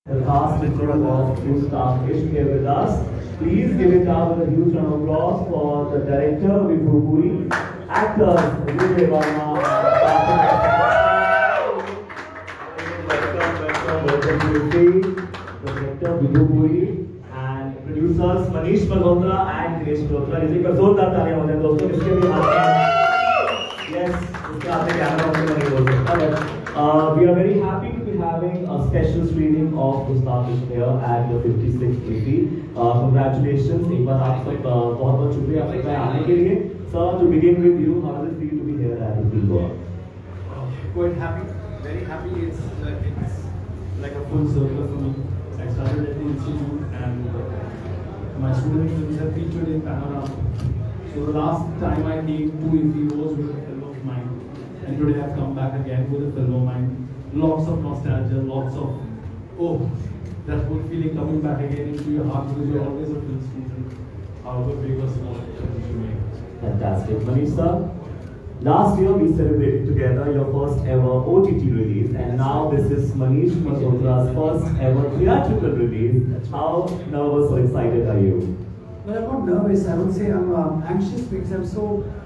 The cast and crew of Full Starfish here with us. Please give it up with a huge round of applause for the director Vibhu Puri, actors Vijay Verma, welcome to the stage, the director Vibhu Puri, and producers Manish Malhotra and Dinesh Malhotra. इसी पर जोरदार तालियां हो जाए दोस्तों, इसके भी हाथ में yes, इसके हाथ में कैमरा होने नहीं बोल सकता. We are very happy to be having a special screening of Starfish here at the 56th AC. Congratulations, एक बार आप सब बहुत शुक्रिया आप सबका आने के लिए. Sir, to begin with you, how does it feel to be here at the Goa? Quite happy, very happy. It's like a full circle for me. I started at the institute and my student films have featured in Panorama. So the last time I came to IFFI was with a film of mine. And today I've come back again with a film of mine. Lots of nostalgia, lots of, that whole feeling coming back again into your heart because you're always a film student, however big or small films you make. Fantastic. Manish sir, last year we celebrated together your first ever OTT release, and now this is Manish Malhotra's first ever theatrical release. How nervous or excited are you? Well, I'm not nervous. I would say I'm anxious because I'm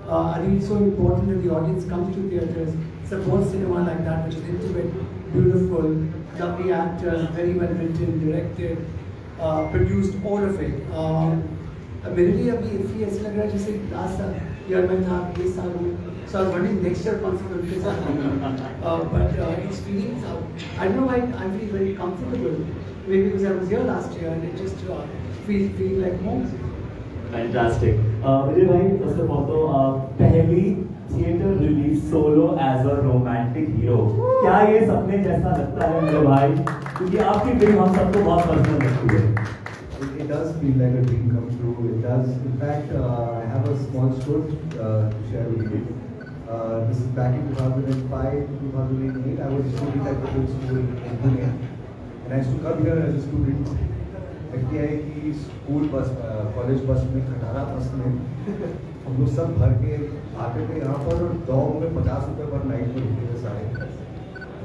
I think it's so important that the audience comes to theatres, supports cinema like that, which is intimate, beautiful, lovely actors, very well written, directed, produced, all of it. मेरे लिए अभी IFFI ऐसा लग रहा है जैसे last year में था ये साल में, so I was wondering next year कौन सी फिल्म के साथ, but it's feeling, I don't know why I feel very comfortable, maybe because I was here last year and it just feel like home. Fantastic. Vijay bhai, first of all, तो पहली theatre release solo as a romantic hero, क्या ये सपने जैसा लगता है मेरे भाई? क्योंकि आपकी फिल्म हम सबको बहुत पसंद लगती है. It does feel like a dream come true. It does. In fact, I have a small story to share with you. This is back in 2005, 2008. I was a student at the film school in Pune, and I used to come here as a student. FTI की school bus, college बस में, खटारा बस में हम लोग सब भर के आते थे यहाँ पर, और दौड़ में 50 रुपये पर नाइट में रुकते थे सारे,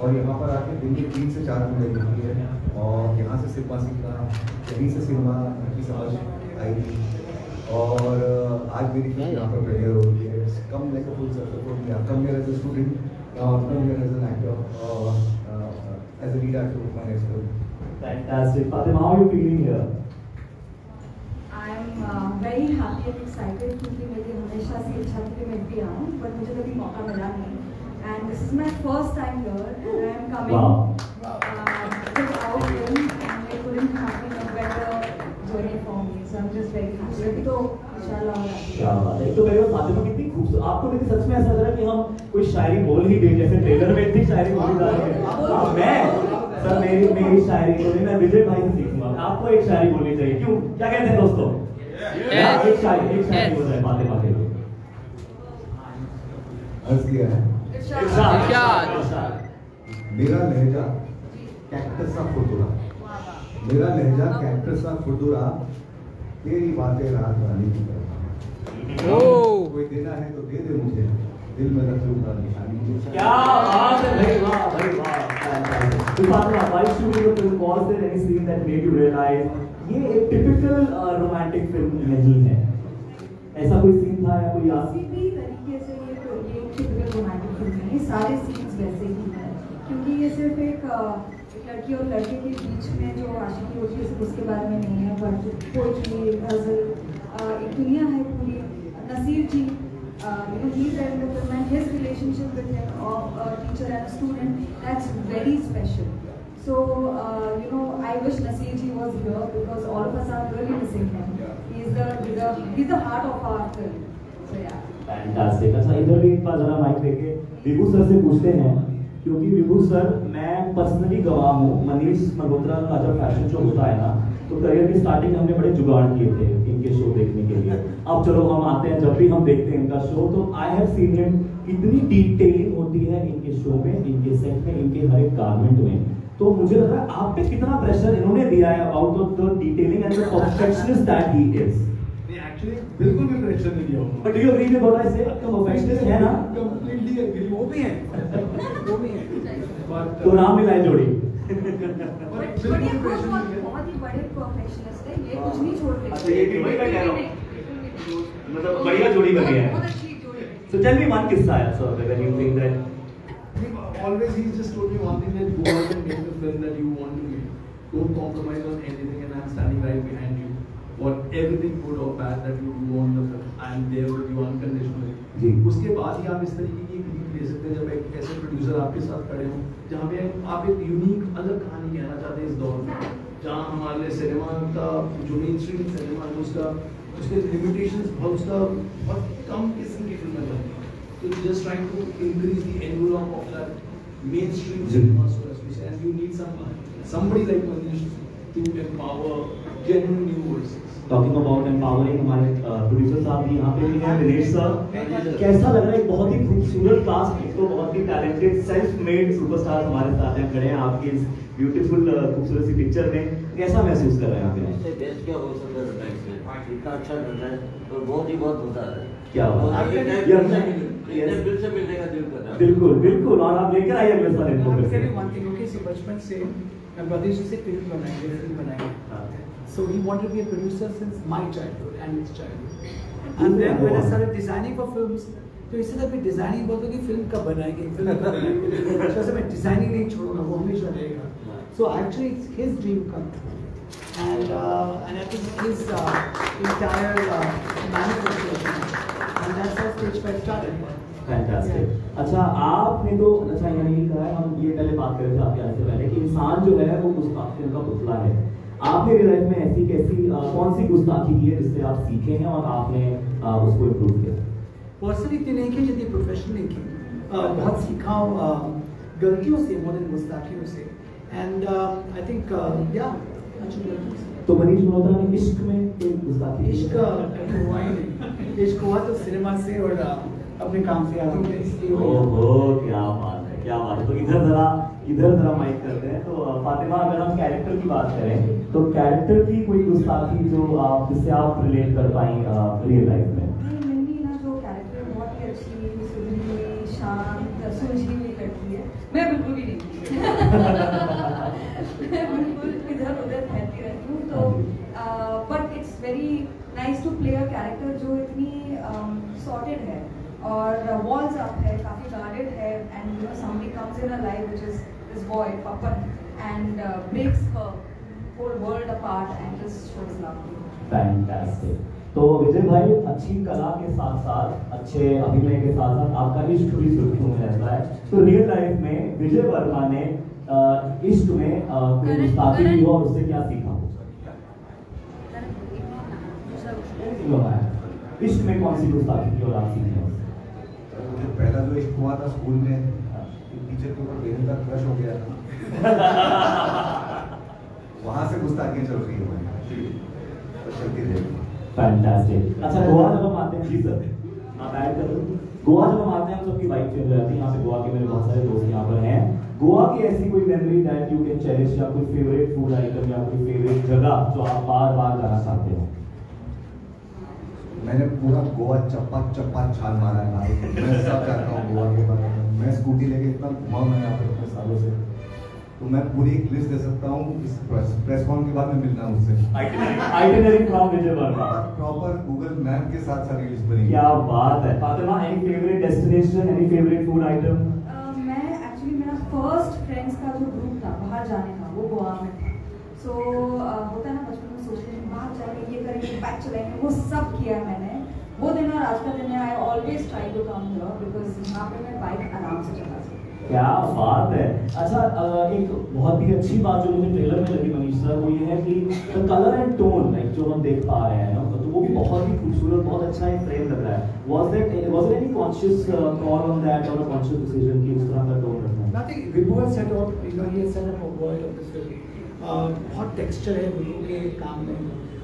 और यहाँ पर आके दिन में 3 से 4 घंटे रुकी है, और यहाँ से सिनेमा सीखा, यहीं से सिनेमा की समझ आई थी, और आज मेरी फिल्म यहाँ पर प्रीमियर हो रही है. Come like a full circle for me. Come here as a student, now come here as an actor, as a lead actor of my next film. Fantastic. Fatima, how are you feeling here? I'm very happy and excited क्योंकि मेरी हमेशा से इच्छा थी कि मैं भी आऊँ, but मुझे कभी मौका मिला नहीं. And this is my first time here, and I'm coming with our film, and it couldn't happen a better journey for me. So I'm just very happy. अभी तो इंशाल्लाह हो रहा है. क्या बात है. एक तो मेरे को फातिमा कितनी खूबसूरत, आपको मेरे सच में ऐसा लग रहा है कि हम कोई शायरी बोल ही दे, जैसे ट्रेलर में इतनी शायरी बोली जा रही है. मैं सर मेरी शायरी बोली, मैं विजय भाई से सीखूंगा. आपको एक शायरी बोलनी चाहिए, क्यों? क्या कहते हैं दोस्तों? एक शायरी हो जाए फातिमा के लिए. अर्ज किया है. मेरा लहजा कैक्टस सा खुरदुरा, मेरा लहजा कैक्टस सा खुरदुरा, तेरी बातें रात रानी की तरह. कोई देना है तो दे दे मुझे, दिल में रख लूंगा निशानी. क्या बात है भाई, वाह भाई वाह. तो Fatima, while shooting the film, was there any scene that made you realize ये एक टिपिकल रोमांटिक फिल्म नहीं है? ऐसा कोई सीन था या कोई याद? किसी भी तरीके से ये टिपिकल रोमांटिक फिल्म नहीं है, सारे सीन्स वैसे ही हैं, क्योंकि ये सिर्फ एक लड़की और लड़के के बीच में जो आशिकी होती है सिर्फ उसके बारे में नहीं है, बट पोइट्री, गजल, एक दुनिया है पूरी. नसीर जी, he's there in the film, and his relationship with him of a teacher and a student, that's very special. So I wish Nasir ji was here because all of us are really missing him. He's the heart of our film. So yeah. Fantastic. अच्छा, इधर भी एक बार जरा mic लेके विभू sir से पूछते हैं, क्योंकि विभू सर, मैं पर्सनली गवाह हूँ. मनीष मल्होत्रा का जब फैशन शो होता है ना, तो करियर की स्टार्टिंग हमने बड़े जुगाड़ किए थे इनके शो देखने के लिए. अब चलो हम आते हैं, जब भी हम देखते हैं इनका शो, तो आई हैव सीन हिम, इतनी डिटेलिंग होती है इनके शो में, इनके सेट में, इनके हर एक गारमेंट में. तो मुझे लग रहा है आप पे कितना प्रेशर इन्होंने दिया है about the detailing and the perfectionist that he is. Actually बिल्कुल भी प्रेशर नहीं दिया. But do you agree with what I say? Perfectionist है ना? Completely agree. वो भी है. तो नाम मिला है जोड़ी. बट ये बहुत ही बड़े परफेक्शनिस्ट है, ये कुछ नहीं छोड़ते। अच्छा, ये भी मैं कह रहा हूँ, मतलब बढ़िया जोड़ी बनी है। बहुत अच्छी जोड़ी है। So tell me one किस्सा है, so when you think that Always he's just told me one thing, that go out and make the film that you want to make. Don't compromise on anything, and I'm standing right behind you. What everything good or bad that you do on the film, I'm there with you unconditionally. जी। उसके बाद ही आप इस तरीके की एक lead ले सकते हैं जब एक ऐसे प्रोड्यूसर आपके साथ खड़े हों जहाँ पे आप एक यूनिक अलग कहानी कहना चाहते हैं इस दौर में, जहाँ हमारे लिए सिनेमा का जो मेन स्ट्रीम सिनेमा है उसका उसके लिमिटेशंस बहुत कम किस्म की फिल्में बनती हैं। So just trying to increase the envelope of that mainstream cinema, so as we say, and you need somebody like Manish to empower genuine new voices. Talking about empowering, हमारे प्रोड्यूसर साहब भी यहाँ पे भी हैं, दिनेश सर। कैसा लग रहा है? एक बहुत ही खूबसूरत कास्ट, एक तो बहुत ही टैलेंटेड सेल्फ मेड सुपरस्टार हमारे साथ हैं, खड़े हैं आपकी इस ब्यूटीफुल खूबसूरत सी पिक्चर में। कैसा महसूस कर रहे हैं आप? इससे बेस्ट क्या हो सकता है? इतना अच्छा लग रहा है तो बहुत ही बहुत होता है। क्या बात है, फिर से मिलने का दिल कर रहा है। बिल्कुल बिल्कुल, और आप लेकर आइए मेरे साथ इनको फिर से। one thing, okay, so बचपन से मैं ब्रदर जी से फिल्म बनाएंगे। So he wanted to be a producer since my childhood and his childhood. And then when I started designing for films, तो इससे तब मैं डिजाइनिंग बहुत होगी, फिल्म कब बनाएंगे, फिल्म कब बनाएंगे, तो मैं डिजाइनिंग नहीं छोड़ूंगा, वो हमेशा रहेगा। So actually it's his dream come true, and I think his entire manifestation, and that's how Stage 5 started. Fantastic. अच्छा, आपने तो अच्छा यही कहा है, हम ये पहले बात कर रहे थे आपके आने से पहले कि इंसान जो है वो गुस्ताखी का पुतला है। आपने अपनी लाइफ में ऐसी कैसी कौन सी गुस्ताखी की है जिससे आप सीखे हैं और आपने उसको इम्प्रूव किया? पर्सनली इतनी नहीं की जितनी प्रोफेशनली की, बहुत सीखा हूँ गलतियों से, मोर देन गुस्ताखियों से, एंड आई थिंक या अच्छी गलतियों से। तो मनीष मल्होत्रा ने इश्क में कोई गुस्ताखी? इश्क हुआ ही नहीं, इश्क हुआ तो सिनेमा से और अपने काम से आगे में, इसलिए ओहो, क्या बात है, क्या बात है। तो इधर जरा माइक करते हैं। तो फातिमा, अगर हम कैरेक्टर की बात करें तो कैरेक्टर की कोई गुस्ताखी जो आप जिससे आप रिलेट कर पाएं रियल लाइफ में? मेरी ना जो कैरेक्टर बहुत ही अच्छी, सुरीली, शांत, सुलझी हुई लड़की है, मैं बिल्कुल भी नहीं मैं बिल्कुल इधर उधर फैलती रहती हूँ। तो but it's very nice to play a character जो इतनी सॉर्टेड है और वॉल्स अप है, काफी गार्डेड है, and you know somebody comes in a life which is this boy Papan and breaks her whole world apart and just shows love. Fantastic. तो विजय भाई, अच्छी कला के साथ साथ अच्छे अभिनय के साथ साथ आपका इश्क भी सुर्खियों में रहता है। तो रियल लाइफ में विजय वर्मा ने इश्क में कोई गुस्ताखी की हो और उससे क्या सीखा? इश्क में कौन सी गुस्ताखी की और आप सीखे? पहला जो इश्क हुआ था स्कूल में, टीचर के ऊपर बेहद का क्रश हो गया था, वहां से गुस्ताखी चल रही है, चलती रहेगी। फैंटास्टिक। अच्छा, गोवा जब हम आते हैं, जी सर आप ऐड कर दो। गोवा जब हम आते हैं, हम सबकी वाइफ चेंज हो जाती है। यहाँ पे गोवा के मेरे बहुत सारे दोस्त यहाँ पर हैं। गोवा की ऐसी कोई memory that you can cherish, या कोई फेवरेट फूड आइटम या कोई फेवरेट जगह जो आप बार बार जाना चाहते हो? मैंने पूरा गोवा चप्पा छाल मारा है भाई, मैं सब चाहता हूँ गोवा के बारे में। मैं स्कूटी लेके इतना घुमा मैं यहाँ पे इतने सालों से, तो मैं पूरी एक लिस्ट दे सकता हूँ। इस प्रेस कॉन के बाद में मिलना मुझसे। Itinerary from Vijay Verma, proper Google map के साथ सारी लिस्ट बनी। क्या बात है। Fatima, any favourite destination, any favourite food item? मैं एक्चुअली मेरा फर्स्ट फ्रेंड्स का जो ग्रुप था बाहर जाने का, वो गोवा में था। सो होता है ना, बचपन में सोचते हैं बाहर जाके ये करेंगे, बाइक चलाएंगे, वो सब किया मैंने। वो दिन और आज का दिन है, I always try to come here because यहाँ पे मैं बाइक आराम से चला सकती हूँ। क्या बात है। अच्छा, एक बहुत ही अच्छी बात जो मुझे ट्रेलर में लगी मनीष सर, वो ये है कि the colour and tone like जो हम देख पा रहे हैं ना, तो वो भी बहुत ही खूबसूरत, बहुत अच्छा एक फ्रेम लग रहा है। Was there any conscious call on that और कॉन्शियस डिसीजन कि उस तरह का टोन रखना है? Nothing. Vibhu has set out, you know, he has set up a world of this film. बहुत टेक्सचर है विभू के काम में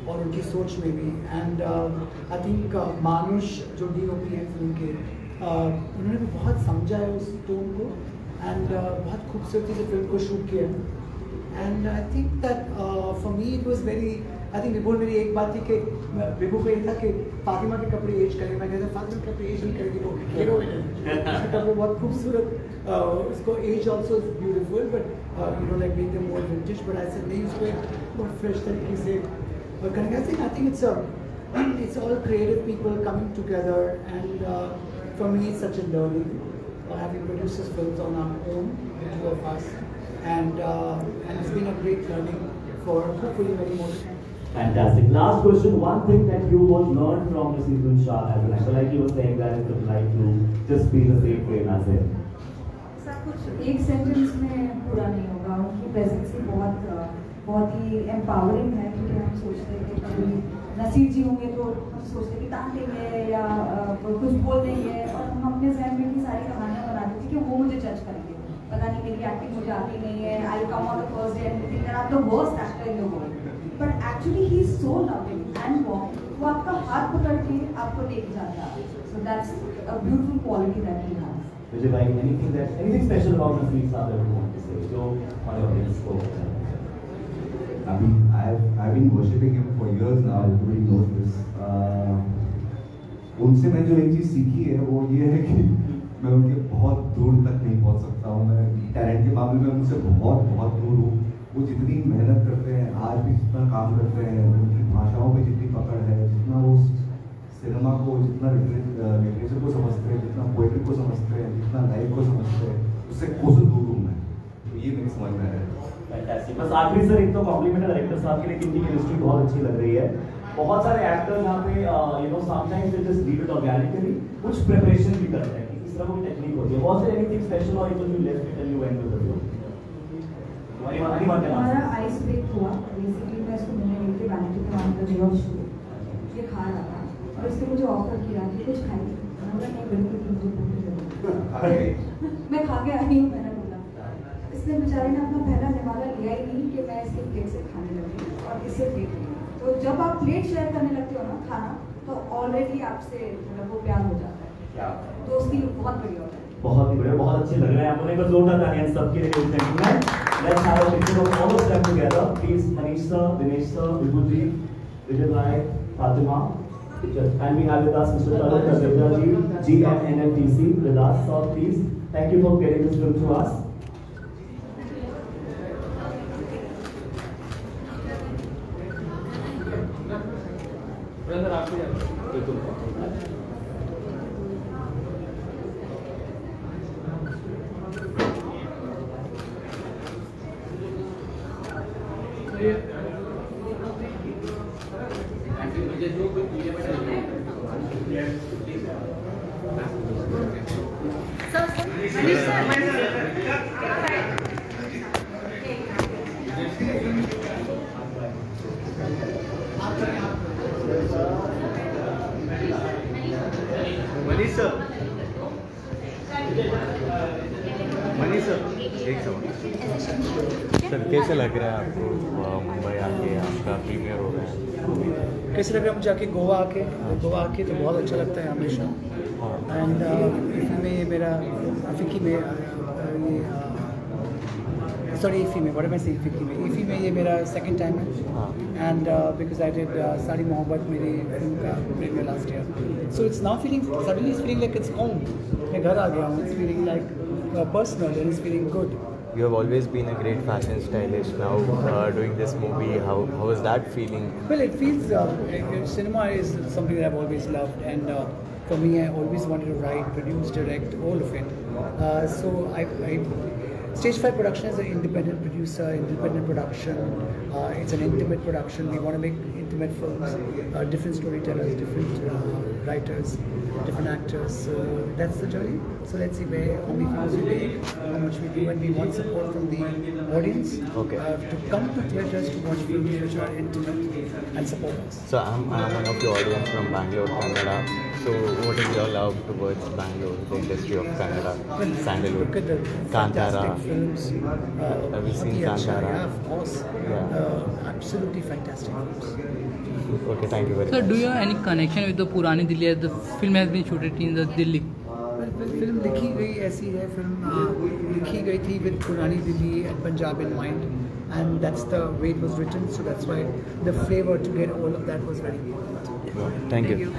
और उनकी सोच में भी, एंड आई थिंक मानुष जो DOP है फिल्म के, उन्होंने भी बहुत समझा है उस टोन को, एंड बहुत खूबसूरती से फिल्म को शूट किया। And I think that for me it was very, I think विपुल मेरी एक बात थी कि विपुल को ये था कि फातिमा के कपड़े एज करें, मैं कहता फातिमा के कपड़े एज नहीं करेगी वो हीरोइन है, उसके कपड़े बहुत खूबसूरत, उसको as also is beautiful but you know like make them more vintage, but I said नहीं उसको बहुत fresh तरीके से करेंगे. I think it's all creative people coming together, and for me it's such a learning having produced this films on our own, the two of us, and it's been a great learning for hopefully many more. Fantastic. Last question. One thing that you would learn from Mr. Mithun Shah as an actor, like you were saying that it's like to just be the same way as him. सब कुछ एक sentence में पूरा नहीं होगा. उनकी presence ही बहुत ही empowering है, क्योंकि हम सोचते हैं कि कभी नसीर जी होंगे तो हम सोचते हैं कि डांटेंगे या कुछ बोल देंगे, और हम अपने जहन में की सारी कहानियाँ बनाते थे कि वो मुझे जज करेंगे, पता नहीं मेरी एक्टिंग मुझे आती नहीं है, I come on the first day and think that I am the worst actor in the world, but actually he is so loving and warm. वो आपका हाथ पकड़ के आपको लेके जाता है. So that's a beautiful quality that he has. Vijay bhai, anything special about Nasir Saab that you want to say? जो हमारे audience को. I mean, I've been worshipping him for years now. Everybody knows this. उनसे मैं जो एक चीज़ सीखी है वो ये है कि मैं उनके बहुत दूर तक नहीं पहुंच सकता हूँ. मैं टैलेंट के मामले में उनसे बहुत बहुत दूर हूँ. वो जितनी मेहनत करते हैं, आज भी जितना काम करते हैं, उनकी भाषाओं पे जितनी पकड़ है, जितना वो सिनेमा को, जितना लिटरेचर को समझते हैं, जितना पोएट्री को समझते हैं, जितना लाइफ को समझते हैं, उससे कोसों दूर हूँ मैं. तो ये मेरी समझ में है. Fantastic. बस आखिरी सर एक तो कॉम्प्लीमेंट डायरेक्टर साहब के लिए, इनकी केमिस्ट्री बहुत अच्छी लग रही है. बहुत सारे एक्टर्स यहाँ पे you know sometimes they just leave it organically, कुछ प्रिपरेशन भी करते हैं कि इस तरह कोई टेक्निक होती है. बहुत सारे एनीथिंग स्पेशल और it will left it and you and with the video. हमारा आइस ब्रेक हुआ. बेसिकली मैं इसको मैंने लेके वैनिटी के वहाँ पे और शूट ये खा रहा था और इसने मुझे ऑफर किया कि कुछ खाई. मैंने नहीं, बिल्कुल मुझे मैं खा के आई हूँ. मैंने बोला, इसने बेचारे ने अपना पहला निवाला लिया ही नहीं कि मैं इसके प्लेट से खाने लगी और इससे फेंक ली. तो जब आप प्लेट शेयर करने लगते हो ना खाना, तो ऑलरेडी आपसे मतलब वो प्यार हो जाता है. दोस्ती बहुत बढ़िया होता है. बहुत ही बढ़िया, बहुत अच्छे लग रहे हैं. आप लोगों ने जोरदार तालियां सबके लिए. Let's have a picture of all of them together. Please, Manish sir, Dinesh sir, Vipul ji, Vijay bhai, Fatima. And we have with us Mr. Tarun Kazirga ji, GMNFTC with us. So please, thank you for getting this film to us. Brother आपको sir कैसे लग रहा है आपको मुंबई आके आपका premiere हो रहा है? कैसे लग रहा है मुझे आके गोवा आके तो बहुत अच्छा लगता है हमेशा. एंड इफ़ी में ये मेरा इफ़ी में इफ़ी में ये मेरा सेकंड टाइम है. And because I did Saari Mohabbat मेरी फिल्म का premiere last year. So it's now suddenly it's feeling like it's home. मैं घर आ गया हूँ. It's feeling like personal and it's feeling good. You have always been a great fashion stylist. Now doing this movie, how is that feeling? Well, it feels cinema is something that I've always loved, and for me, I always wanted to write, produce, direct, all of it. So Stage 5 Production is an independent producer, independent production. It's an intimate production. We want to make intimate films, different storytellers, different writers, different actors. So that's the journey. So let's see how many films we make, how much we do, and we want support from the audience to come to theatres to watch films which are intimate and support us. So I'm one of your audience from Bangalore, Kannada. So what is your love towards Bangalore, the industry of Kannada, Sandalwood, Look at the Kantara? fantastic films. Have you seen Kantara? Yeah, of course. Yeah. Absolutely fantastic films. Okay, thank you very Sir, much. do you have any connection with the Purani Delhi as the film has been shooted in the Delhi? Film लिखी गई ऐसी है. Film लिखी गई थी with पुरानी Delhi and Punjab in mind. and that's the way it was written. So that's why the flavor to get all of that was very important. Thank you.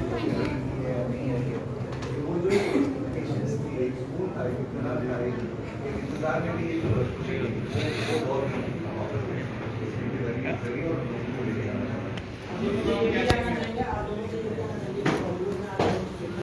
Yeah.